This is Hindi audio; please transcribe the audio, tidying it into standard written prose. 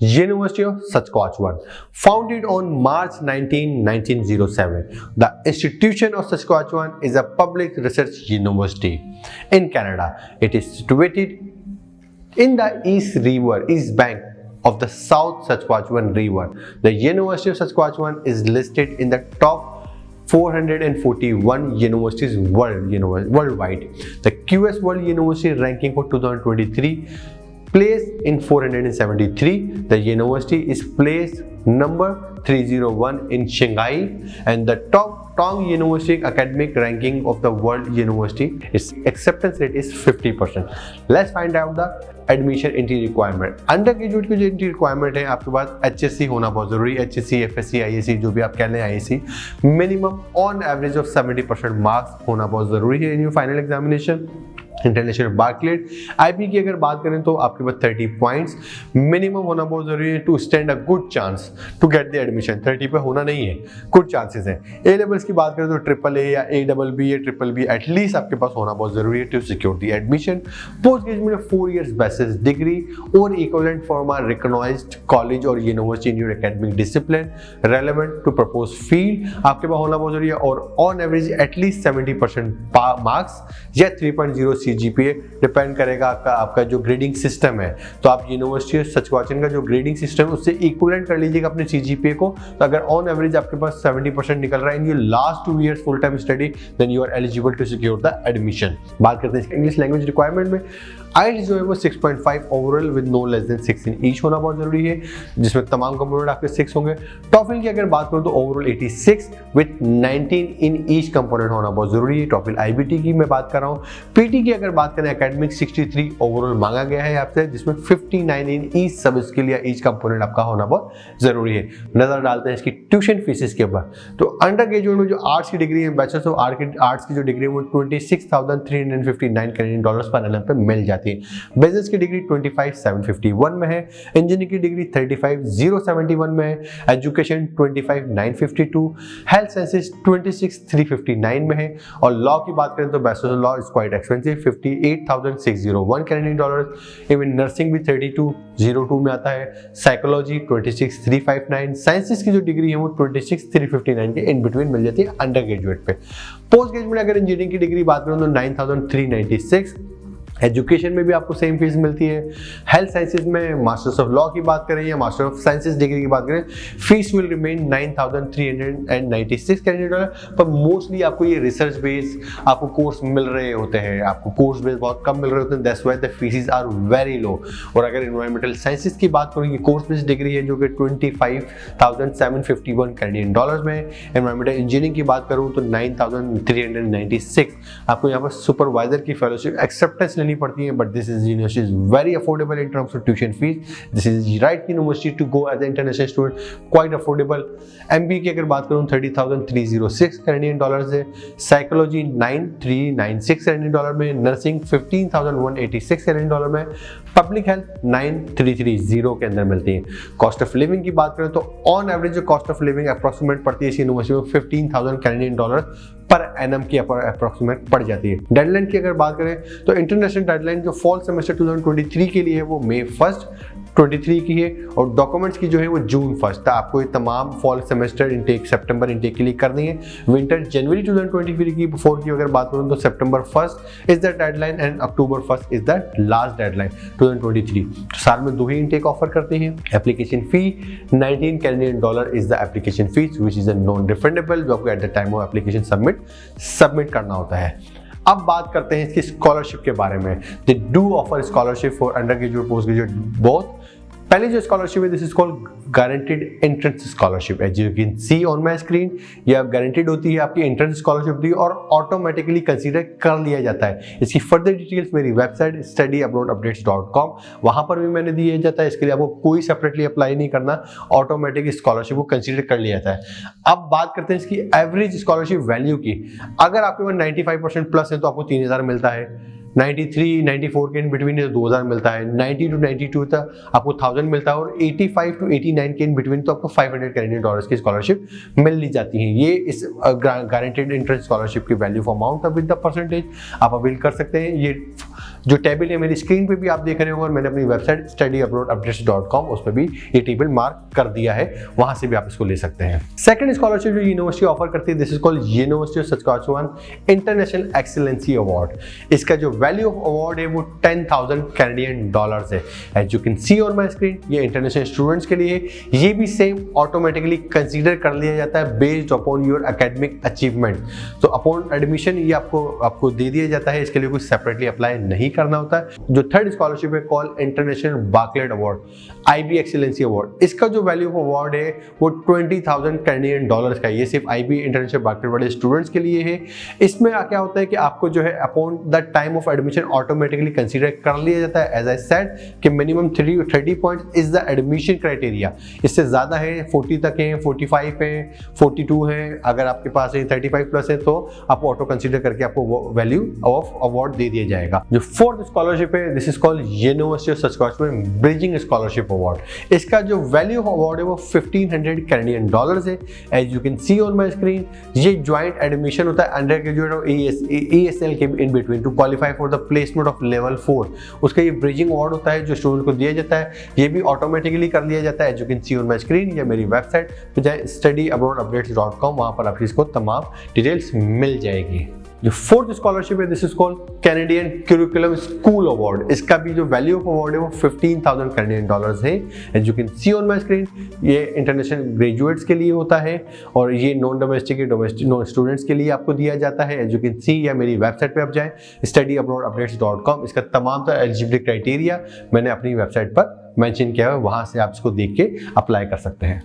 University of Saskatchewan, founded on March 19, 1907. The Institution of Saskatchewan is a public research university in Canada. It is situated in the East Bank of the South Saskatchewan River. The University of Saskatchewan is listed in the top 441 universities worldwide. The QS World University ranking for 2023 placed in 473. The university is placed number 301 in Shanghai, and the top Tong University academic ranking of the world university, its acceptance rate is 50%. Let's find out the admission entry requirement. Under graduate की जो एंट्री रिक्वायरमेंट है, आपके पास HSC होना बहुत जरूरी है। HSC, FSC, ISC जो भी आप कह लें, ISC minimum on average of 70% marks होना बहुत जरूरी है in your final examination. International baccalaureate IB की अगर बात करें तो आपके पास 30 पॉइंट्स मिनिमम होना बहुत जरूरी है to stand a good chance to get the admission. 30 पे होना नहीं है, गुड चांसेस हैं। ए लेवल्स की बात करें तो AAA या ABB या BBB एटलीस्ट आपके पास होना बहुत जरूरी है to secure the admission. Postgraduate 4 years bachelors degree और equivalent from a recognised college और university in your academic discipline relevant to propose field आपके पास होना बहुत जरूरी है, और ऑन एवरेज एटलीस्ट 70% मार्क्स या 3.0 CGPA डिपेंड करेगा आपका जो ग्रेडिंग सिस्टम है। तो आप यूनिवर्सिटी ऑफ सस्काचेवन का जो ग्रेडिंग सिस्टम है उससे इक्विवेलेंट कर लीजिएगा अपने CGPA को। तो अगर ऑन एवरेज आपके पास 70% निकल रहा है in your last 2 years full time study, then you are eligible to secure the admission. बात करते हैं इंग्लिश लैंग्वेज रिक्वायरमेंट में। IELTS जो है वो 6.5 overall with no less than 6 in each होना बहुत जरूरी है, जिसमें तमाम कंपोनेंट आपके 6 होंगे। टॉफिल की अगर बात करूं तो overall 86 with 19 in each component होना बहुत जरूरी है। टॉफिल IBT की मैं बात कर रहा हूं। PT की अगर बात करें एकेडमिक 63 ओवरऑल मांगा गया है आपसे, जिसमें 59 इन ईच सब स्किल या ईच कंपोनेंट आपका होना बहुत जरूरी है। नजर डालते हैं इसकी ट्यूशन फीसेस के ऊपर। तो अंडर ग्रेजुएट में जो आर्ट्स की डिग्री है, बैचलर्स ऑफ आर्ट्स की जो डिग्री है वो 26,359 कैनेडियन डॉलर्स पर एनम पे मिल जाती है। बिजनेस की डिग्री 25,751 में है। इंजीनियरिंग की डिग्री 35,071 में है। एजुकेशन 25,952, हेल्थ साइंसेज 26,359 में है। और लॉ की बात करें तो bachelors of law is quite expensive 58,601 Canadian dollars. Even nursing भी 3202 में आता है। साइकोलॉजी 26,359। साइंसेज की जो डिग्री है वो 26,359 के इन बिटवीन मिल जाती है अंडर ग्रेजुएट पे। पोस्ट ग्रेजुएट अगर इंजीनियरिंग की डिग्री बात करें तो 9,396। एजुकेशन में भी आपको सेम फीस मिलती है। हेल्थ साइंसेज में मास्टर्स ऑफ लॉ की बात करें या मास्टर ऑफ साइंसेज डिग्री की बात करें, fees will remain 9,396 Canadian dollar. पर मोस्टली आपको ये रिसर्च बेस आपको कोर्स मिल रहे होते हैं, आपको कोर्स बेस बहुत कम मिल रहे होते हैं, that's why the fees are very low. और अगर एनवायरमेंटल साइंसेज की बात करें, कोर्स बेस्ड डिग्री है जो कि 25,751 कैनेडियन डॉलर्स में। एनवायरमेंटल इंजीनियरिंग की बात करूँ तो 9,396 आपको यहाँ पर सुपरवाइजर की फेलोशिप एक्सेप्टेंस नहीं पड़ती है, but this is university is very affordable in terms of tuition fees. This is right university to go as international student, quite affordable. MBA की अगर बात करूं 30,306 कैनेडियन डॉलर्स है। साइकोलॉजी 9,396 कैनेडियन डॉलर में। नर्सिंग 15,186 कैनेडियन डॉलर में। पब्लिक हेल्थ 9,330 के अंदर मिलती है। कॉस्ट ऑफ लिविंग की बात करें तो ऑन एवरेज जो कॉस्ट ऑफ लिविंग अप्रोक्सीमेट पड़ती है इस यूनिवर्सिटी में 15,000 कैनेडियन डॉलर पर एनम की अप्रोक्सीमेट पड़ जाती है। डेडलाइन की अगर बात करें तो इंटरनेशनल डेडलाइन जो फॉल सेमेस्टर 2023 के लिए है वो May 1 23 की है, और डॉक्यूमेंट्स की जो है वो June 1 था। आपको ये तमाम फॉल सेमेस्टर इनटेक सितंबर इनटेक के लिए करनी है। विंटर जनवरी 2023 की बिफोर की अगर बात करूं तो September 1 is the deadline and October 1 is the last deadline 2023। तो साल में 2 ही इनटेक ऑफर करते हैं। Application fee 19 Canadian dollar is the application fees which is a non refundable, जो आपको at the time of application submit करना होता है। अब बात करते हैं इसकी स्कॉलरशिप के बारे में। They do offer scholarship for under graduate post graduate both. पहली जो स्कॉलरशिप है this is called guaranteed entrance scholarship. As you can see on my screen, ये गारंटेड होती है आपकी एंट्रेंस स्कॉलरशिप दी और ऑटोमेटिकली कंसीडर कर लिया जाता है। इसकी फर्दर डिटेल्स मेरी वेबसाइट studyabroadupdates.com, वहां पर भी मैंने दिया जाता है। इसके लिए आपको कोई सेपरेटली अप्लाई नहीं करना, ऑटोमेटिक स्कॉलरशिप को कंसीडर कर लिया जाता है। अब बात करते हैं इसकी एवरेज स्कॉलरशिप वैल्यू की। अगर आपके पास 95% प्लस है तो आपको 3,000 मिलता है। 93 94 के इन बिटवीन 2000 मिलता है, 90 to 92 तक आपको 1000 मिलता है, और 85 to 89 के इन बिटवीन तो आपको 500 कैनेडियन डॉलर्स की स्कॉलरशिप मिल ली जाती है। ये इस गारंटेड इंटरेस्ट स्कॉलरशिप की value for amount with the percentage आप अवेल कर सकते हैं। ये जो टेबल है मेरी स्क्रीन पे भी आप देख रहे हो, और मैंने अपनी वेबसाइट studyabroadupdates.com उस पर भी ये टेबल मार्क कर दिया है, वहां से भी आप इसको ले सकते हैं। सेकंड स्कॉलरशिप जो यूनिवर्सिटी ऑफर करती है, this is called university of Saskatchewan international excellency award. इसका जो वैल्यू ऑफ अवार्ड है वो 10,000 कैनेडियन डॉलर्स है। As you can see on my screen, ये इंटरनेशनल स्टूडेंट्स के लिए ये भी सेम ऑटोमेटिकली कंसीडर कर लिया जाता है based upon your academic achievement. तो अपॉन एडमिशन ये आपको दे दिया जाता है, इसके लिए कुछ सेपरेटली अप्लाई नहीं करना होता है। जो थर्ड स्कॉलरशिप है called international baccalaureate award, I B excellency award, इसका जो वैल्यू ऑफ अवार्ड है वो 20,000 कैनेडियन डॉलर्स का। ये सिर्फ आईबी इंटरनेशनल बार्कलेट वाले स्टूडेंट्स के लिए है। इसमें क्या होता है कि आपको जो है upon the time of admission automatically consider कर लिया जाता है। एज आई सेड कि minimum 30 points is the admission criteria. इससे ज्यादा है, 40 तक है, 45 है, 42 है, अगर आपके पास 35 प्लस है तो आपको ऑटो कंसीडर करके आपको वैल्यू ऑफ अवार्ड दे दिया जाएगा। जो फोर्थ स्कॉलरशिप है, this is called university of Saskatchewan bridging scholarship award. इसका जो वैल्यू ऑफ अवार्ड है वो 1500 कैनेडियन डॉलर्स है। As you can see on my screen, ये ज्वाइंट एडमिशन होता है अंडर ग्रेजुएट और ESL के in between to qualify for the placement of level 4। उसका ये ब्रिजिंग अवार्ड होता है जो स्टूडेंट को दिया जाता है, ये भी ऑटोमेटिकली कर लिया जाता है। As you can see on my screen, या मेरी वेबसाइट पे जाए studyabroadupdates.com, वहां पर आपको इसको तमाम डिटेल्स मिल जाएगी। जो फोर्थ स्कॉलरशिप है, this is called Canadian curriculum school award. इसका भी जो वैल्यू ऑफ अवार्ड है वो 15,000 कैनेडियन डॉलर्स है। As you can see on my screen, ये इंटरनेशनल ग्रेजुएट्स के लिए होता है और ये नॉन डोमेस्टिक स्टूडेंट्स के लिए आपको दिया जाता है। एज यू कैन सी, या मेरी वेबसाइट पे आप जाएं studyabroadupdates.com, इसका तमाम एलिजिबिलिटी क्राइटेरिया मैंने अपनी वेबसाइट पर मेंशन किया है, वहां से आप इसको देख के अप्लाई कर सकते हैं।